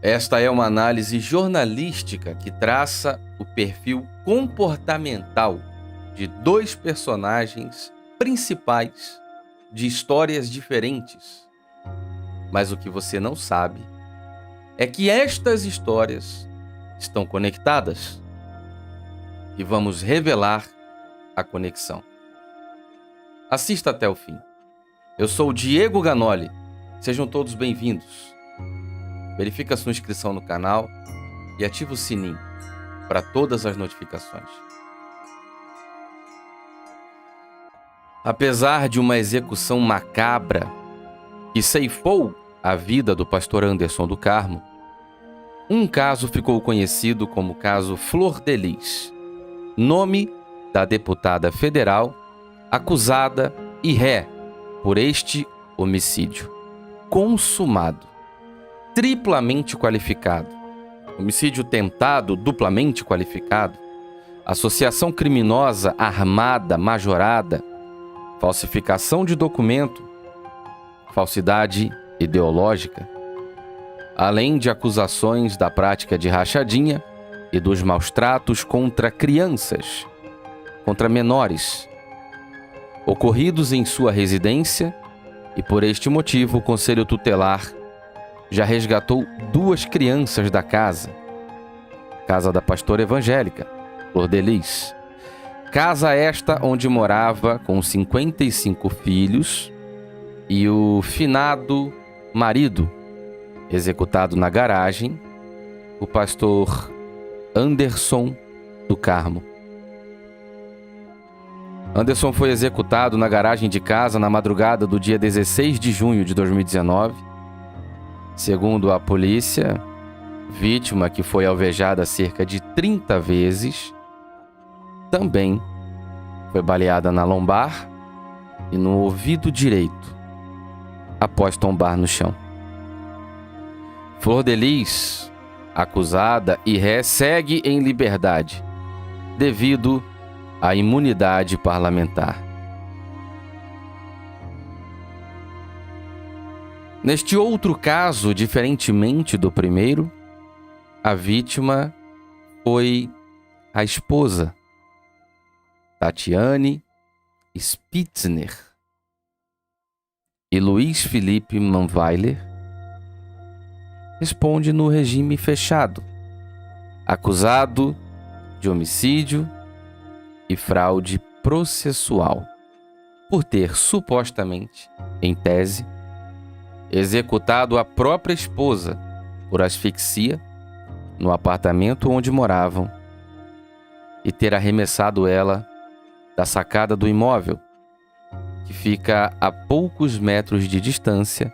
Esta é uma análise jornalística que traça o perfil comportamental de dois personagens principais de histórias diferentes. Mas o que você não sabe é que estas histórias estão conectadas. E vamos revelar a conexão. Assista até o fim. Eu sou o Diego Ganoli. Sejam todos bem-vindos. Verifique a sua inscrição no canal e ative o sininho para todas as notificações. Apesar de uma execução macabra que ceifou a vida do pastor Anderson do Carmo, um caso ficou conhecido como caso Flor de Lis, nome da deputada federal acusada e ré por este homicídio consumado, triplamente qualificado, homicídio tentado duplamente qualificado, associação criminosa armada majorada, falsificação de documento, falsidade ideológica, além de acusações da prática de rachadinha e dos maus-tratos contra crianças, contra menores, ocorridos em sua residência, e por este motivo o Conselho Tutelar já resgatou 2 crianças da casa da pastora evangélica, Flor de Lis. Casa esta onde morava com 55 filhos e o finado marido, executado na garagem, o pastor Anderson do Carmo. Anderson foi executado na garagem de casa na madrugada do dia 16 de junho de 2019. Segundo a polícia, vítima que foi alvejada cerca de 30 vezes, também foi baleada na lombar e no ouvido direito, após tombar no chão. Flor de Lis, acusada e ré, segue em liberdade, devido à imunidade parlamentar. Neste outro caso, diferentemente do primeiro, a vítima foi a esposa, Tatiane Spitzner, e Luiz Felipe Manweiler responde no regime fechado, acusado de homicídio e fraude processual, por ter supostamente, em tese, executado a própria esposa por asfixia no apartamento onde moravam e ter arremessado ela da sacada do imóvel, que fica a poucos metros de distância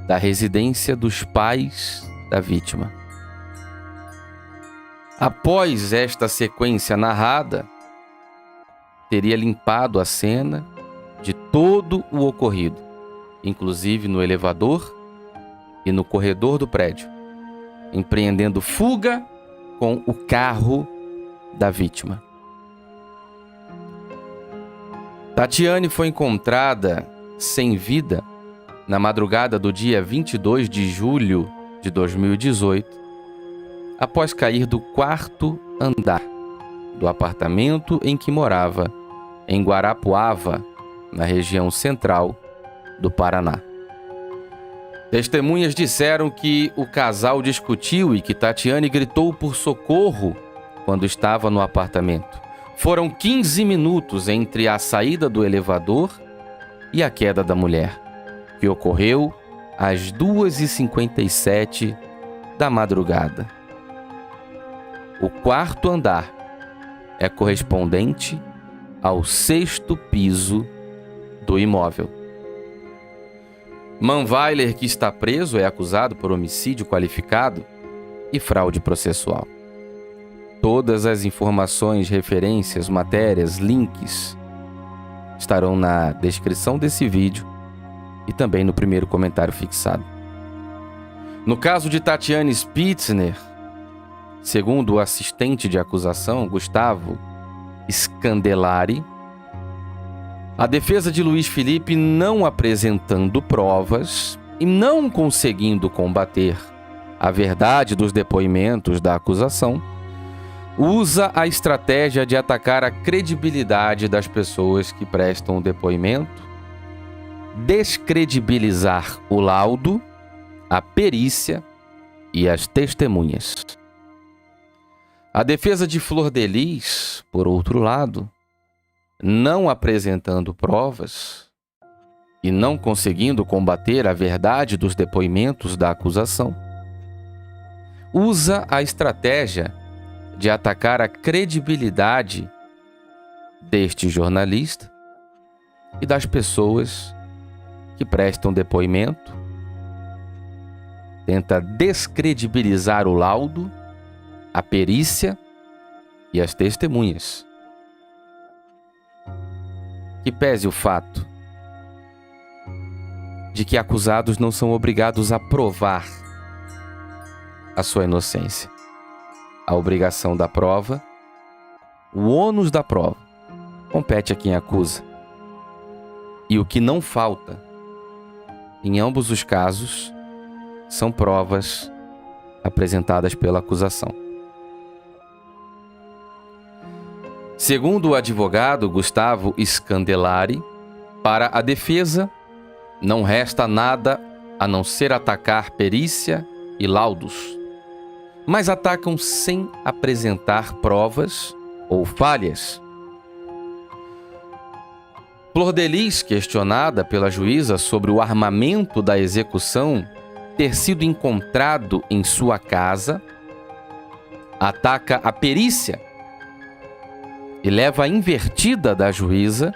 da residência dos pais da vítima. Após esta sequência narrada, teria limpado a cena de todo o ocorrido, inclusive no elevador e no corredor do prédio, empreendendo fuga com o carro da vítima. Tatiane foi encontrada sem vida na madrugada do dia 22 de julho de 2018, após cair do 4º andar do apartamento em que morava, em Guarapuava, na região central do Paraná. Testemunhas disseram que o casal discutiu e que Tatiane gritou por socorro quando estava no apartamento. Foram 15 minutos entre a saída do elevador e a queda da mulher, que ocorreu às 2h57 da madrugada. O 4º andar é correspondente ao 6º piso do imóvel. Manweiler, que está preso, é acusado por homicídio qualificado e fraude processual. Todas as informações, referências, matérias, links estarão na descrição desse vídeo e também no primeiro comentário fixado. No caso de Tatiane Spitzner, segundo o assistente de acusação, Gustavo Scandelari, a defesa de Luiz Felipe, não apresentando provas e não conseguindo combater a verdade dos depoimentos da acusação, usa a estratégia de atacar a credibilidade das pessoas que prestam o depoimento, descredibilizar o laudo, a perícia e as testemunhas. A defesa de Flor de Lis, por outro lado, não apresentando provas e não conseguindo combater a verdade dos depoimentos da acusação, usa a estratégia de atacar a credibilidade deste jornalista e das pessoas que prestam depoimento, tenta descredibilizar o laudo, a perícia e as testemunhas. Que pese o fato de que acusados não são obrigados a provar a sua inocência. A obrigação da prova, o ônus da prova, compete a quem acusa. E o que não falta, em ambos os casos, são provas apresentadas pela acusação. Segundo o advogado Gustavo Scandelari, para a defesa, não resta nada a não ser atacar perícia e laudos, mas atacam sem apresentar provas ou falhas. Flor de Lis, questionada pela juíza sobre o armamento da execução ter sido encontrado em sua casa, ataca a perícia e leva a invertida da juíza,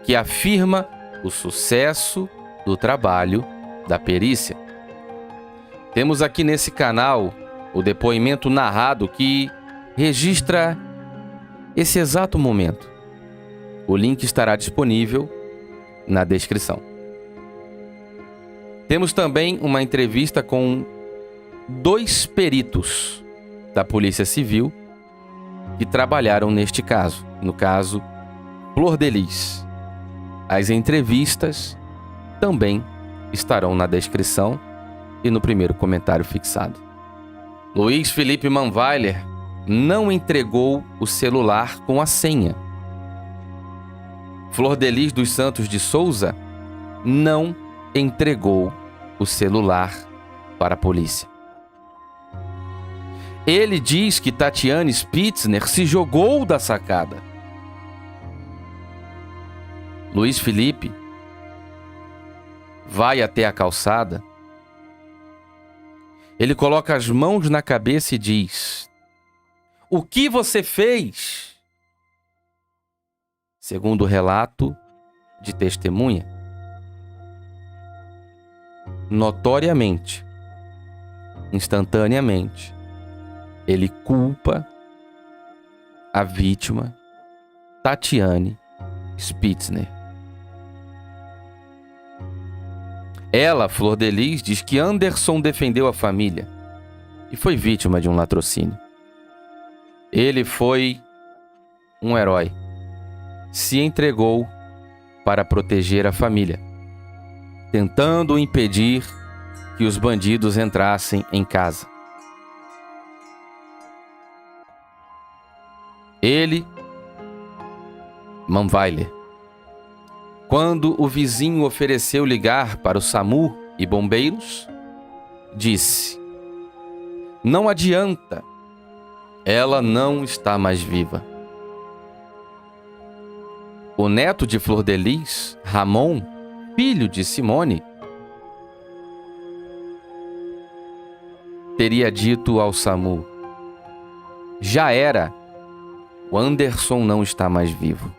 que afirma o sucesso do trabalho da perícia. Temos aqui nesse canal o depoimento narrado que registra esse exato momento. O link estará disponível na descrição. Temos também uma entrevista com 2 peritos da Polícia Civil que trabalharam neste caso, no caso Flor de Lis. As entrevistas também estarão na descrição e no primeiro comentário fixado. Luiz Felipe Manweiler não entregou o celular com a senha. Flor de Lis dos Santos de Souza não entregou o celular para a polícia. Ele diz que Tatiane Spitzner se jogou da sacada. Luiz Felipe vai até a calçada. Ele coloca as mãos na cabeça e diz: "O que você fez?" Segundo o relato de testemunha, notoriamente, instantaneamente, ele culpa a vítima, Tatiane Spitzner. Ela, Flor de Lis, diz que Anderson defendeu a família e foi vítima de um latrocínio. Ele foi um herói. Se entregou para proteger a família, tentando impedir que os bandidos entrassem em casa. Ele, Manweiler, quando o vizinho ofereceu ligar para o SAMU e bombeiros, disse: "Não adianta, ela não está mais viva." O neto de Flor de Lis, Ramon, filho de Simone, teria dito ao SAMU: "Já era, o Anderson não está mais vivo."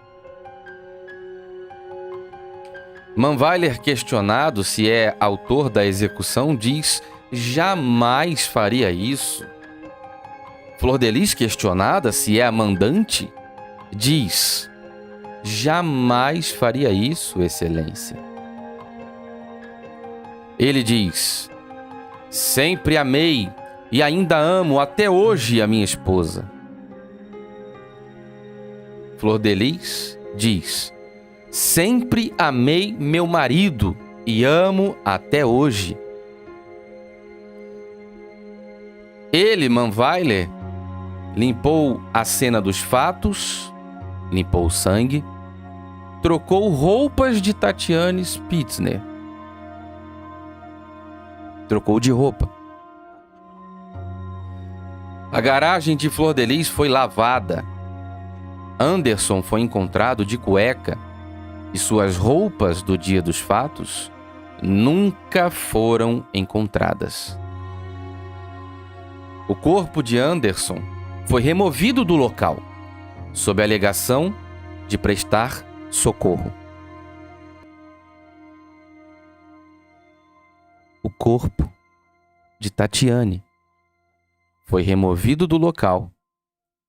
Manweiler, questionado se é autor da execução, diz: "Jamais faria isso." Flor de Lis, questionada se é a mandante, diz: "Jamais faria isso, Excelência." Ele diz: "Sempre amei e ainda amo até hoje a minha esposa." Flor de Lis diz: "Sempre amei meu marido e amo até hoje." Ele, Manweiler, limpou a cena dos fatos, limpou o sangue, trocou roupas de Tatiane Spitzner. Trocou de roupa. A garagem de Flor de Lis foi lavada. Anderson foi encontrado de cueca e suas roupas do dia dos fatos nunca foram encontradas. O corpo de Anderson foi removido do local, sob a alegação de prestar socorro. O corpo de Tatiane foi removido do local,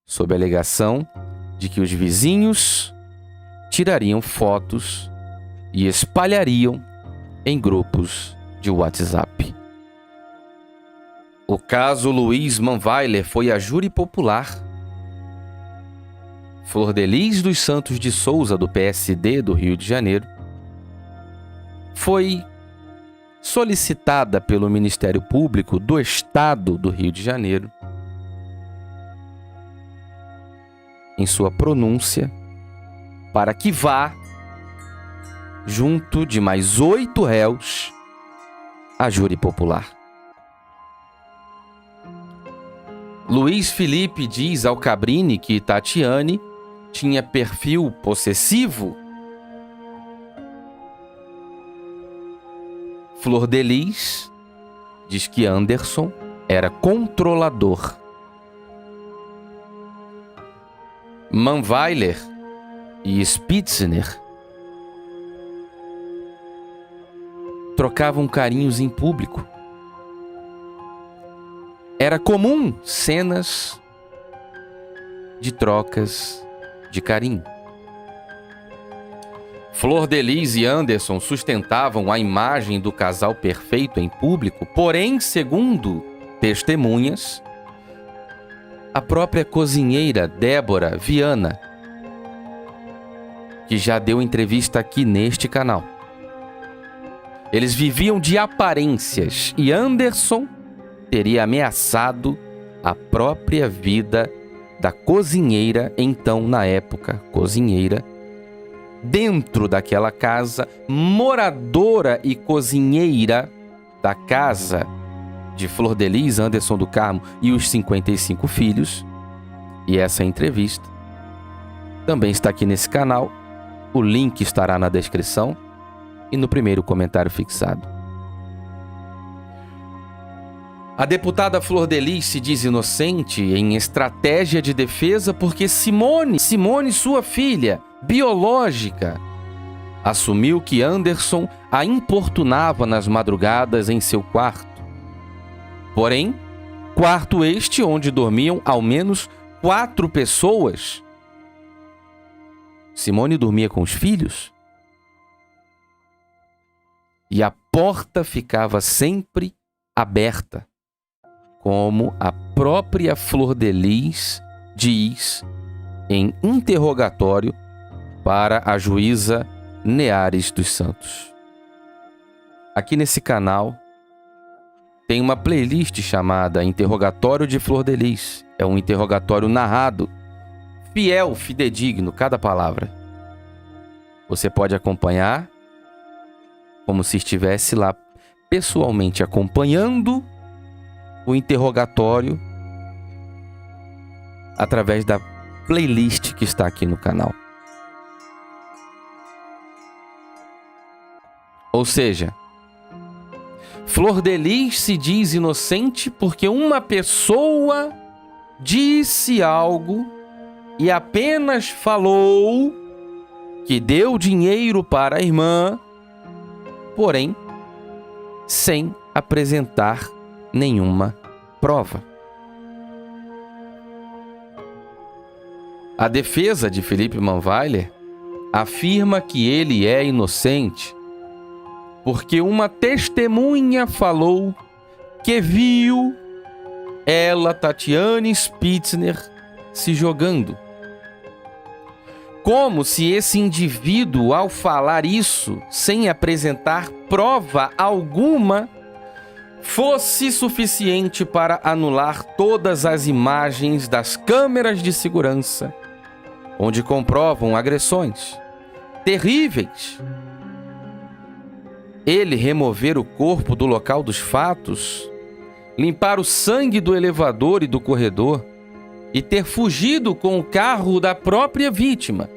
sob a alegação de que os vizinhos tirariam fotos e espalhariam em grupos de WhatsApp. O caso Luiz Manweiler foi a júri popular. Flor de Lis dos Santos de Souza, do PSD do Rio de Janeiro, foi solicitada pelo Ministério Público do Estado do Rio de Janeiro, em sua pronúncia, para que vá, junto de mais 8 réus, à júri popular. Luiz Felipe diz ao Cabrini que Tatiane tinha perfil possessivo. Flor de Lis diz que Anderson era controlador. Manweiler e Spitzner trocavam carinhos em público. Era comum cenas de trocas de carinho. Flor de Lis e Anderson sustentavam a imagem do casal perfeito em público, porém, segundo testemunhas, a própria cozinheira Débora Viana, que já deu entrevista aqui neste canal. Eles viviam de aparências e Anderson teria ameaçado a própria vida da cozinheira, então, na época, cozinheira, dentro daquela casa, moradora e cozinheira da casa de Flor de Lis, Anderson do Carmo e os 55 filhos. E essa entrevista também está aqui nesse canal. O link estará na descrição e no primeiro comentário fixado. A deputada Flor de Lis se diz inocente em estratégia de defesa porque Simone, sua filha biológica, assumiu que Anderson a importunava nas madrugadas em seu quarto. Porém, quarto este onde dormiam ao menos 4 pessoas. Simone dormia com os filhos e a porta ficava sempre aberta, como a própria Flor de Lis diz em interrogatório para a juíza Neares dos Santos. Aqui nesse canal tem uma playlist chamada Interrogatório de Flor de Lis. É um interrogatório narrado, fiel, fidedigno, cada palavra. Você pode acompanhar como se estivesse lá pessoalmente acompanhando o interrogatório através da playlist que está aqui no canal. Ou seja, Flor de Lis se diz inocente porque uma pessoa disse algo e apenas falou que deu dinheiro para a irmã, porém, sem apresentar nenhuma prova. A defesa de Felipe Manweiler afirma que ele é inocente porque uma testemunha falou que viu ela, Tatiane Spitzner, se jogando. Como se esse indivíduo, ao falar isso, sem apresentar prova alguma, fosse suficiente para anular todas as imagens das câmeras de segurança, onde comprovam agressões terríveis, ele remover o corpo do local dos fatos, limpar o sangue do elevador e do corredor e ter fugido com o carro da própria vítima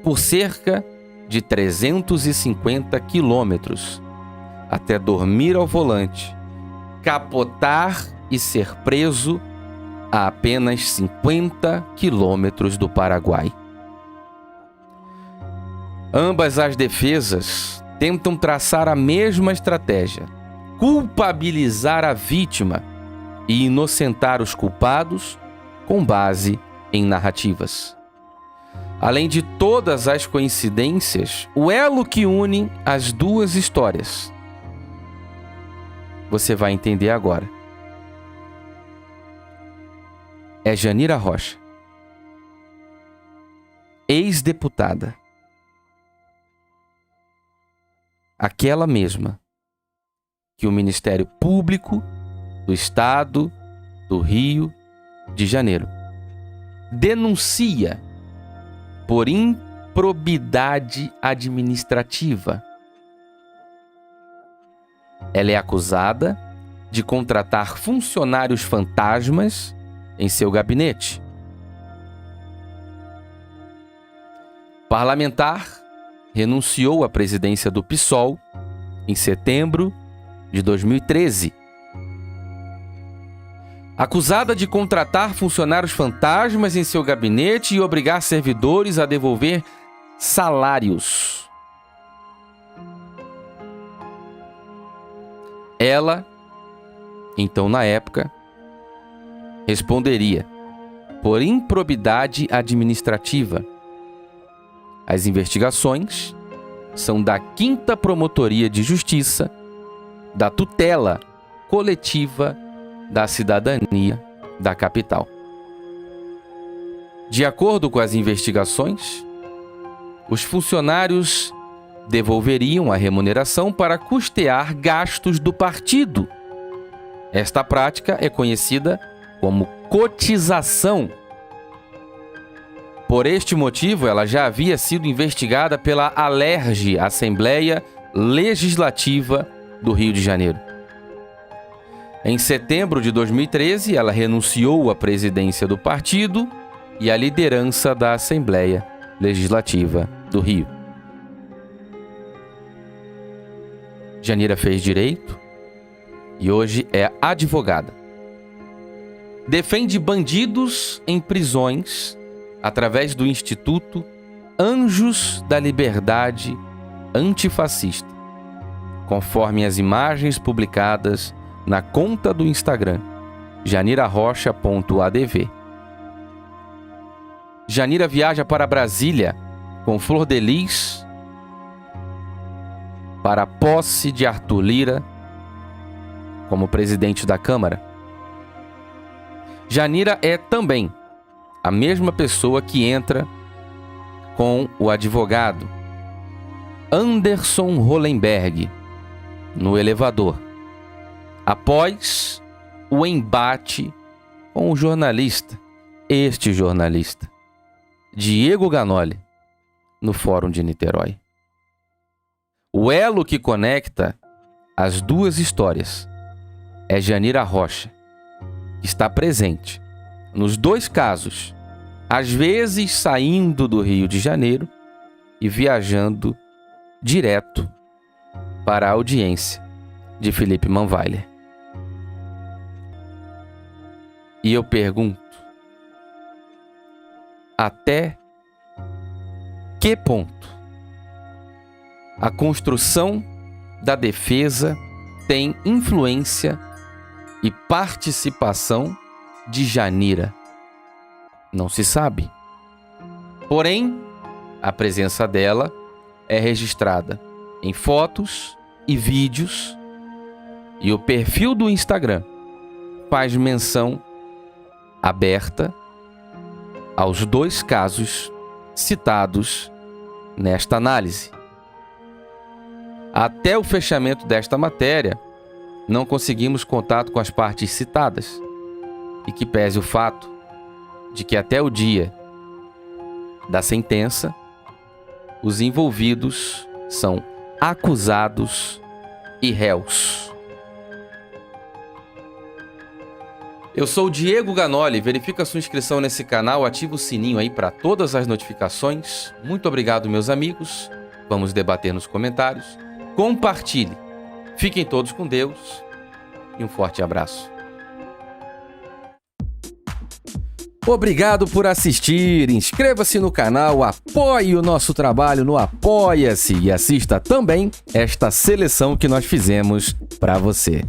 por cerca de 350 quilômetros até dormir ao volante, capotar e ser preso a apenas 50 quilômetros do Paraguai. Ambas as defesas tentam traçar a mesma estratégia: culpabilizar a vítima e inocentar os culpados com base em narrativas. Além de todas as coincidências, o elo que une as duas histórias você vai entender agora. É Janira Rocha, ex-deputada. Aquela mesma que o Ministério Público do Estado do Rio de Janeiro denuncia por improbidade administrativa. Ela é acusada de contratar funcionários fantasmas em seu gabinete. Parlamentar renunciou à presidência do PSOL em setembro de 2013. Acusada de contratar funcionários fantasmas em seu gabinete e obrigar servidores a devolver salários. Ela, então na época, responderia por improbidade administrativa. As investigações são da 5ª Promotoria de Justiça da Tutela Coletiva da Cidadania da capital. De acordo com as investigações, os funcionários devolveriam a remuneração para custear gastos do partido. Esta prática é conhecida como cotização. Por este motivo, ela já havia sido investigada pela ALERJ, Assembleia Legislativa do Rio de Janeiro. Em setembro de 2013, ela renunciou à presidência do partido e à liderança da Assembleia Legislativa do Rio. Janira fez direito e hoje é advogada. Defende bandidos em prisões através do Instituto Anjos da Liberdade Antifascista, conforme as imagens publicadas na conta do Instagram janirarocha.adv. Janira viaja para Brasília com Flor de Lis para a posse de Arthur Lira como presidente da Câmara. Janira é também a mesma pessoa que entra com o advogado Anderson Hollenberg no elevador, após o embate com o jornalista, Diego Ganoli, no Fórum de Niterói. O elo que conecta as duas histórias é Janira Rocha, que está presente nos dois casos, às vezes saindo do Rio de Janeiro e viajando direto para a audiência de Felipe Manweiler. E eu pergunto, até que ponto a construção da defesa tem influência e participação de Janira? Não se sabe. Porém, a presença dela é registrada em fotos e vídeos, e o perfil do Instagram faz menção aberta aos dois casos citados nesta análise. Até o fechamento desta matéria, não conseguimos contato com as partes citadas e que pese o fato de que até o dia da sentença, os envolvidos são acusados e réus. Eu sou o Diego Ganoli, verifica sua inscrição nesse canal, ativa o sininho aí para todas as notificações. Muito obrigado, meus amigos. Vamos debater nos comentários. Compartilhe. Fiquem todos com Deus e um forte abraço. Obrigado por assistir, inscreva-se no canal, apoie o nosso trabalho no Apoia-se e assista também esta seleção que nós fizemos para você.